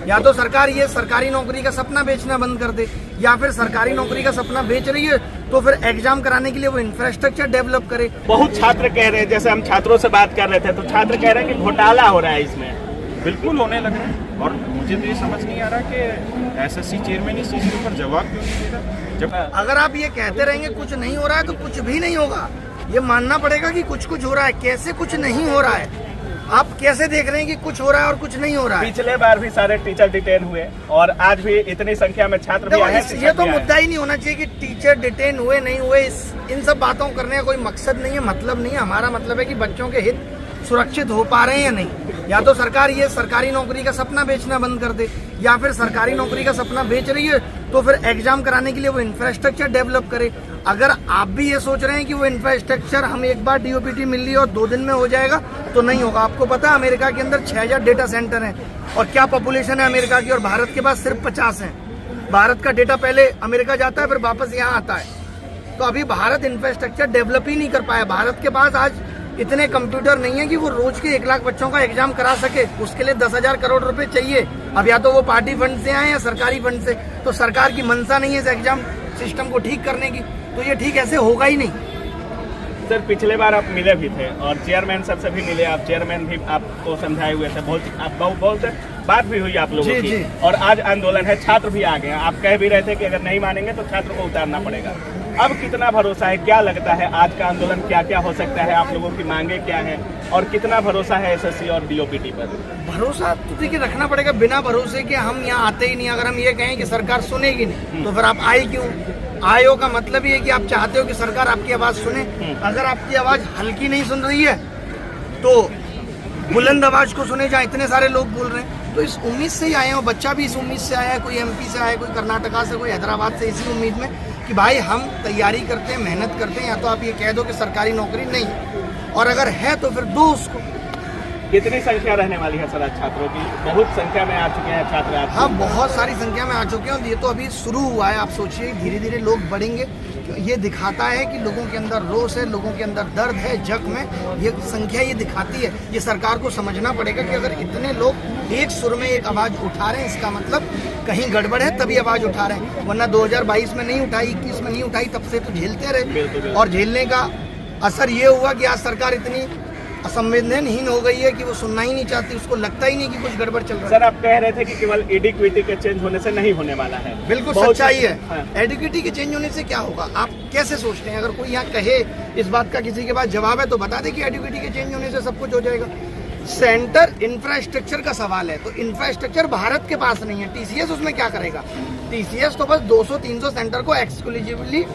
या तो सरकार ये सरकारी नौकरी का सपना बेचना बंद कर दे, या फिर सरकारी नौकरी का सपना बेच रही है तो फिर एग्जाम कराने के लिए वो इंफ्रास्ट्रक्चर डेवलप करे। बहुत छात्र कह रहे हैं, जैसे हम छात्रों से बात कर रहे थे तो छात्र कह रहे हैं कि घोटाला हो रहा है इसमें। बिल्कुल होने लग रहा है, और मुझे तो ये समझ नहीं आ रहा कि एसएससी चेयरमैन इस चीज के ऊपर जवाब क्यों नहीं दे रहा। जब अगर आप ये कहते रहेंगे कुछ नहीं हो रहा है तो कुछ भी नहीं होगा। ये मानना पड़ेगा कि कुछ कुछ हो रहा है। कैसे कुछ नहीं हो रहा है? आप कैसे देख रहे हैं कि कुछ हो रहा है और कुछ नहीं हो रहा है? पिछले बार भी सारे टीचर डिटेन हुए और आज भी इतनी संख्या में छात्र भी आए हैं। ये तो मुद्दा ही नहीं होना चाहिए कि टीचर डिटेन हुए नहीं हुए। इन सब बातों करने का कोई मकसद नहीं है, मतलब नहीं है। हमारा मतलब है कि बच्चों के हित सुरक्षित हो पा रहे हैं या नहीं। या तो सरकार ये सरकारी नौकरी का सपना बेचना बंद कर दे, या फिर सरकारी नौकरी का सपना बेच रही है तो फिर एग्जाम कराने के लिए वो इंफ्रास्ट्रक्चर डेवलप करे। अगर आप भी ये सोच रहे हैं कि वो इंफ्रास्ट्रक्चर हम एक बार डीओपीटी मिल ली और 2 दिन में हो जाएगा, तो नहीं होगा। आपको पता है अमेरिका के अंदर 6000 डेटा सेंटर हैं, और क्या पॉपुलेशन है अमेरिका की, और भारत के पास सिर्फ 50 है। भारत का डेटा पहले अमेरिका जाता है फिर वापस यहाँ आता है। तो अभी भारत इंफ्रास्ट्रक्चर डेवलप ही नहीं कर पाया। भारत के पास आज इतने कंप्यूटर नहीं है कि वो रोज के 1 लाख बच्चों का एग्जाम करा सके। उसके लिए 10,000 करोड़ रुपए चाहिए। अब या तो वो पार्टी फंड से आए या सरकारी फंड से, तो सरकार की मंशा नहीं है इस एग्जाम सिस्टम को ठीक करने की, तो ये ठीक ऐसे होगा ही नहीं। सर पिछले बार आप मिले भी थे और चेयरमैन सर से भी मिले, आप चेयरमैन भी आपको समझाए हुए थे, बहुत बात भी हुई आप लोगों की। और आज आंदोलन है, छात्र भी आ गए हैं। आप कह भी रहे थे कि अगर नहीं मानेंगे तो छात्र को उतारना पड़ेगा। अब कितना भरोसा है, क्या लगता है आज का आंदोलन क्या क्या हो सकता है, आप लोगों की मांगे क्या है, और कितना भरोसा है एसएससी और डीओपीटी पर? भरोसा तो देखिए रखना पड़ेगा। बिना भरोसे के हम यहाँ आते ही नहीं। अगर हम ये कहें कि सरकार सुनेगी नहीं तो फिर आप आए क्यों? आयो का मतलब ये है कि आप चाहते हो कि सरकार आपकी आवाज सुने। अगर आपकी आवाज हल्की नहीं सुन रही है तो बुलंद आवाज को सुने, जहाँ इतने सारे लोग बोल रहे हैं। तो इस उम्मीद से ही आए हैं, बच्चा भी इस उम्मीद से आया है। कोई एमपी से आया, कोई कर्नाटका से, कोई हैदराबाद से, इसी उम्मीद में कि भाई हम तैयारी करते हैं, मेहनत करते हैं। या तो आप ये कह दो कि सरकारी नौकरी नहीं, और अगर है तो फिर दो उसको। कितनी संख्या रहने वाली है सर आज छात्रों की? बहुत संख्या में आ चुके हैं छात्र आज। हाँ, बहुत सारी संख्या में आ चुके हैं। ये तो अभी शुरू हुआ है। आप सोचिए धीरे धीरे लोग बढ़ेंगे। ये दिखाता है कि लोगों के अंदर रोष है, लोगों के अंदर दर्द है, जख्म है। ये संख्या ये दिखाती है। ये सरकार को समझना पड़ेगा कि अगर इतने लोग एक सुर में एक आवाज उठा रहे हैं, इसका मतलब कहीं गड़बड़ है, तभी आवाज उठा रहे हैं। वरना 2022 में नहीं उठाई, 21 में नहीं उठाई, तब से तो झेलते रहे। और झेलने का असर ये हुआ कि आज सरकार इतनी असंवेदनहीन हो गई है कि वो सुनना ही नहीं चाहती। उसको लगता ही नहीं कि कुछ गड़बड़ चल रहा है। सर आप कह रहे थे कि केवल एडिक्विटी के चेंज होने से नहीं होने वाला है। बिल्कुल सच्चाई है। हाँ। एडिक्विटी के चेंज होने से क्या होगा? आप कैसे सोचते हैं? अगर कोई यहाँ कहे, इस बात का किसी के पास जवाब है तो बता दे कि एडिक्विटी के चेंज होने से सब कुछ हो जाएगा। सेंटर इंफ्रास्ट्रक्चर का सवाल है, तो इंफ्रास्ट्रक्चर भारत के पास नहीं है। टीसीएस उसमें क्या करेगा? टीसीएस तो बस 200-300 सेंटर को एक्सक्लूसिवली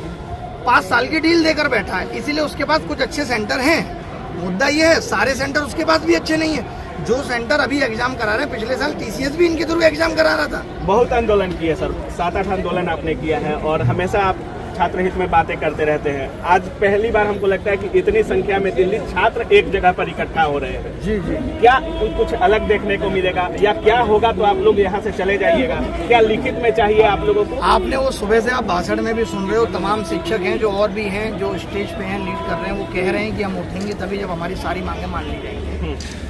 5 साल की डील देकर बैठा है, इसीलिए उसके पास कुछ अच्छे सेंटर हैं। मुद्दा ये है सारे सेंटर उसके पास भी अच्छे नहीं है। जो सेंटर अभी एग्जाम करा रहे हैं, पिछले साल टीसीएस भी इनके थ्रू एग्जाम करा रहा था। बहुत आंदोलन किए सर, 7-8 आंदोलन आपने किया है और हमेशा आप छात्र हित में बातें करते रहते हैं। आज पहली बार हमको लगता है कि इतनी संख्या में दिल्ली छात्र एक जगह पर इकट्ठा हो रहे हैं। जी जी। क्या कुछ अलग देखने को मिलेगा या क्या होगा? तो आप लोग यहाँ से चले जाइएगा, क्या लिखित में चाहिए आप लोगों को? आपने वो सुबह से आप भाषण में भी सुन रहे हो, तमाम शिक्षक हैं जो और भी हैं जो स्टेज पे हैं, लीड कर रहे हैं, वो कह रहे हैं कि हम उठेंगे तभी जब हमारी सारी मांगे मान ली जाएंगी।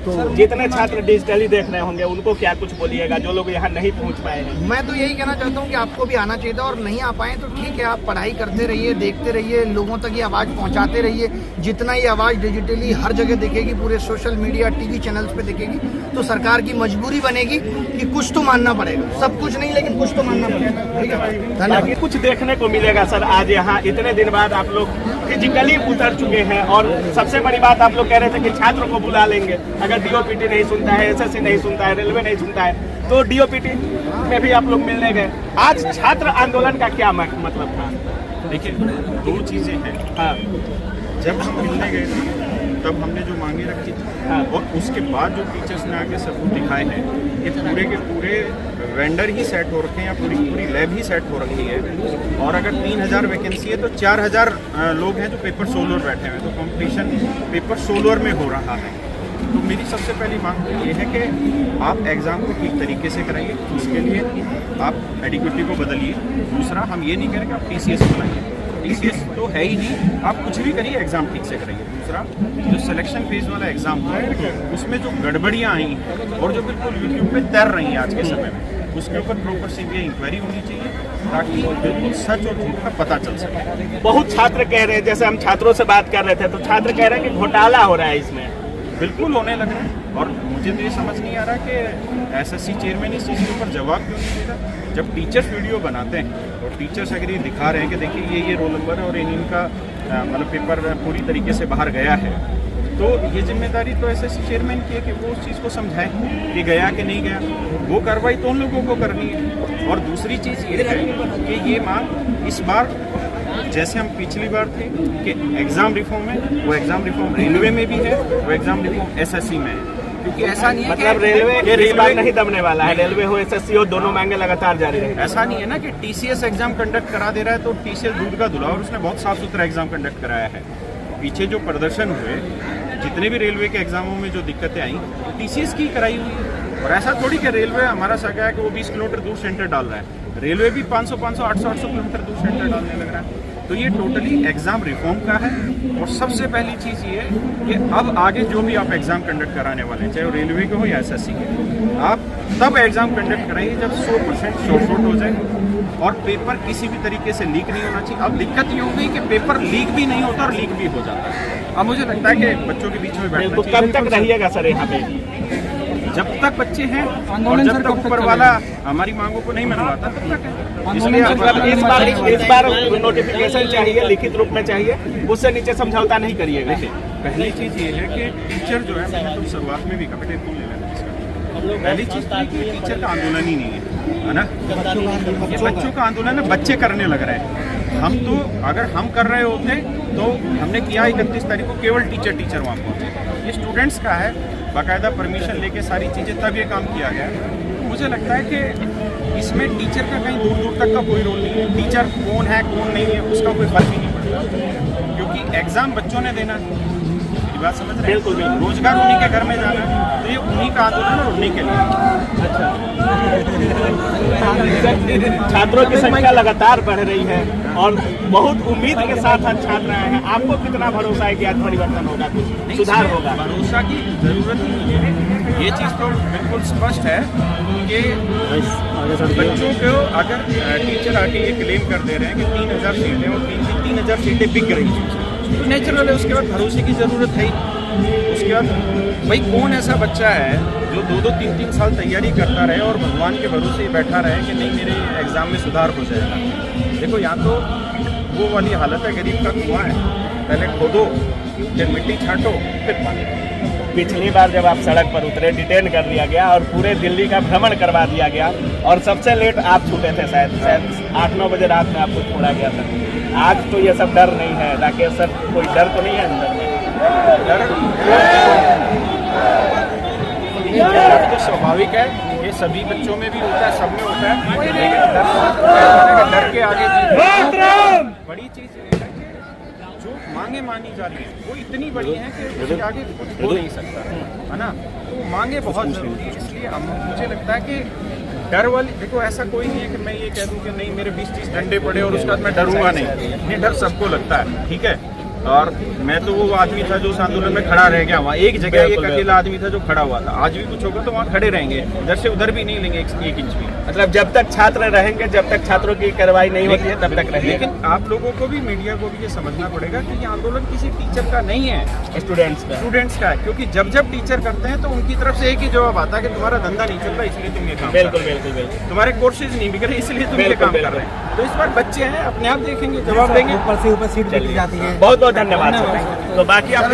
तो जितने छात्र डिजिटली देख रहे होंगे उनको क्या कुछ बोलिएगा जो लोग यहाँ नहीं पहुँच पाए हैं? मैं तो यही कहना चाहता हूँ कि आपको भी आना चाहिए था, और नहीं आ पाए तो ठीक है, आप पढ़ाई करते रहिए, देखते रहिए, लोगों तक ये आवाज़ पहुँचाते रहिए। जितना ये आवाज़ डिजिटली हर जगह दिखेगी, पूरे सोशल मीडिया, टीवी चैनल्स पे दिखेगी, तो सरकार की मजबूरी बनेगी कि कुछ तो मानना पड़ेगा। सब कुछ नहीं, लेकिन कुछ तो मानना पड़ेगा। ठीक है, धन्यवाद। कुछ देखने को मिलेगा सर आज यहाँ? इतने दिन बाद आप लोग फिजिकली उतर चुके हैं और सबसे बड़ी बात आप लोग कह रहे थे कि छात्रों को बुला लेंगे। अगर डीओपीटी नहीं सुनता है, एसएससी नहीं सुनता है, रेलवे नहीं सुनता है, तो डीओपीटी में भी आप लोग मिलने गए। आज छात्र आंदोलन का क्या मतलब था? देखिए, 2 चीजें हैं। हाँ। जब हम मिलने गए थे तब हमने जो मांगे रखी थी, हाँ। और उसके बाद जो टीचर्स ने आगे सबूत दिखाए हैं, ये पूरे के पूरे वेंडर ही सेट हो रखे हैं या पूरी लैब ही सेट हो रखी है। और अगर 3000 वैकेंसी है तो 4000 लोग हैं जो पेपर सोलर बैठे हुए हैं, तो कंपटीशन पेपर सोलर में हो रहा है। तो मेरी सबसे पहली मांग ये है कि आप एग्ज़ाम को ठीक तरीके से कराइए, उसके लिए आप एडिक्विटी को बदलिए। दूसरा, हम ये नहीं कह रहे कि आप टीसीएस बनाइए, टीसीएस तो है ही नहीं, आप कुछ भी करिए एग्जाम ठीक से कराइए। दूसरा, जो सिलेक्शन फेज वाला एग्जाम था उसमें जो गड़बड़ियाँ आई और जो बिल्कुल यूट्यूब पे तैर रही हैं आज के समय में, उसके ऊपर प्रॉपर सीबीआई इंक्वायरी होनी चाहिए ताकि बिल्कुल सच और झूठ का पता चल सके। बहुत छात्र कह रहे हैं, जैसे हम छात्रों से बात कर रहे थे तो छात्र कह रहे हैं कि घोटाला हो रहा है इसमें। बिल्कुल होने लग रहा है और मुझे तो ये समझ नहीं आ रहा कि एसएससी चेयरमैन इस चीज़ के ऊपर जवाब क्यों नहीं देता। जब टीचर्स वीडियो बनाते हैं और टीचर्स अगर ये दिखा रहे हैं कि देखिए ये रोल नंबर है और इनका मतलब पेपर पूरी तरीके से बाहर गया है, तो ये जिम्मेदारी तो एसएससी चेयरमैन की है कि वो उस चीज़ को समझाए कि गया कि नहीं गया। वो कार्रवाई तो उन लोगों को करनी है। और दूसरी चीज़ ये है कि ये मांग इस बार जैसे हम पिछली बार थे कि एग्ज़ाम रिफॉर्म है, वो एग्ज़ाम रिफॉर्म रेलवे में भी है, वो एग्ज़ाम रिफॉर्म एसएससी में है। क्योंकि ऐसा नहीं है मतलब रेलवे नहीं दबने वाला है, रेलवे हो एसएससी हो, दोनों मांगे लगातार जारी रहेंगी। ऐसा नहीं है ना कि टीसीएस एग्जाम कंडक्ट करा दे रहा है तो टीसीएस दूध का धुला, और उसने बहुत साफ सुथरा एग्जाम कंडक्ट कराया है। पीछे जो प्रदर्शन हुए, जितने भी रेलवे के एग्जामों में जो दिक्कतें आई, वो टीसीएस की कराई हुई है। और ऐसा थोड़ी कि रेलवे हमारा सगा है कि वो 20 किलोमीटर दूर सेंटर डाल रहा है। रेलवे भी 500, 800 किलोमीटर दूर सेंटर डालने लग रहा है। तो ये टोटली एग्जाम रिफॉर्म का है। और सबसे पहली चीज़ ये कि अब आगे जो भी आप एग्जाम कंडक्ट कराने वाले हैं, चाहे वो रेलवे के हो या एसएससी के, आप तब एग्जाम कंडक्ट कराइए जब 100% शॉर्ट हो जाए और पेपर किसी भी तरीके से लीक नहीं होना चाहिए। अब दिक्कत ये हो गई कि पेपर लीक भी नहीं होता और लीक भी हो जाता है। अब मुझे लगता है कि बच्चों के बीच में बैठना तो कब तक रहिएगा सर यहाँ पे? जब तक बच्चे हैं और जब तक ऊपर वाला हमारी मांगों को नहीं मनवाता तब तक है। इसलिए मतलब इस बार नोटिफिकेशन चाहिए, लिखित रूप में चाहिए, उससे नीचे समझौता नहीं करिएगा। पहली चीज़ ये है कि टीचर जो है, मैंने तो शुरुआत में भी कहा बेटे तुम ले लेना इसका। पहली चीज़ तो कि टीचर का आंदोलन ही नहीं है ना, ये बच्चों का आंदोलन है, बच्चे करने लग रहे हैं। हम तो अगर हम कर रहे होते तो हमने किया 31 तारीख को केवल टीचर वहाँ पहुँचे। ये स्टूडेंट्स का है, बाकायदा परमिशन लेके सारी चीज़ें तब ये काम किया गया। मुझे लगता है कि इसमें टीचर का कहीं दूर दूर तक का कोई रोल नहीं है। टीचर कौन है कौन नहीं है उसका कोई फर्क ही नहीं पड़ता, क्योंकि एग्ज़ाम बच्चों ने देना है। मेरी बात समझ रहे हैं? बिल्कुल। रोजगार उन्हीं के घर में जाना है, तो ये उन्हीं का आंदोलन और उन्हीं के लिए। छात्रों की संख्या लगातार बढ़ रही है और बहुत उम्मीद के साथ आज छात्र आए हैं। आपको कितना भरोसा है कि आज परिवर्तन होगा, कुछ सुधार होगा? भरोसा की जरूरत नहीं है। ये चीज़ तो बिल्कुल स्पष्ट है कि बच्चों को अगर टीचर आके ये क्लेम कर दे रहे हैं कि 3000 सीटें और 3000 सीटें बिक रही हैं, तो नेचुरल है, उसके बाद भरोसे की ज़रूरत है ही। उसके बाद भाई कौन ऐसा बच्चा है जो 2-2, 3-3 साल तैयारी करता रहे और भगवान के भरोसे बैठा रहे कि नहीं मेरे एग्ज़ाम में सुधार हो जाएगा। देखो यहाँ तो वो वाली हालत है, गरीब का कुआं है, पहले खोदो फिर मिट्टी छांटो फिर पानी। पिछली बार जब आप सड़क पर उतरे, डिटेन कर लिया गया और पूरे दिल्ली का भ्रमण करवा दिया गया और सबसे लेट आप छूटे थे, शायद 8-9 बजे रात में आपको छोड़ा गया था। आज तो ये सब डर नहीं है, राकेश सर, कोई डर तो नहीं है अंदर में? डर तो स्वाभाविक है, ये सभी बच्चों में भी होता है, सब में होता है, लेकिन डर के आगे बड़ी चीज़ ये है कि जो मांगे मानी जा रही है वो इतनी बड़ी है कि उसके आगे कुछ हो नहीं सकता, है ना। तो मांगे बहुत ज़रूरी है, इसलिए मुझे लगता है कि डर वाली, देखो ऐसा कोई नहीं है कि मैं ये कह दूं कि नहीं मेरे 20-30 डंडे पड़े और उसके बाद मैं डरूंगा नहीं। ये डर सबको लगता है, ठीक है। और मैं तो वो आदमी था जो उस आंदोलन में खड़ा रह गया, वहाँ एक जगह एक अकेला आदमी था जो खड़ा हुआ था। आज भी कुछ होगा तो वहाँ खड़े रहेंगे, इधर से उधर भी नहीं लेंगे एक इंच भी। मतलब जब तक छात्र रहेंगे, जब तक छात्रों की कार्रवाई नहीं होती है तब तक रहेंगे। लेकिन आप लोगों को भी, मीडिया को भी ये समझना पड़ेगा कि ये आंदोलन किसी टीचर का नहीं है, स्टूडेंट्स का है। क्योंकि जब टीचर करते हैं तो उनकी तरफ से एक ही जवाब आता है कि तुम्हारा धंधा नहीं चल रहा इसलिए तुम ये काम बिल्कुल। तुम्हारे कोर्सेज नहीं बिक रहे इसलिए तुम ये काम कर रहे हैं। तो इस बार बच्चे हैं, अपने आप देखेंगे, जवाब देंगे। ऊपर से सीट मिल जाती है। बहुत बहुत धन्यवाद। तो बाकी आप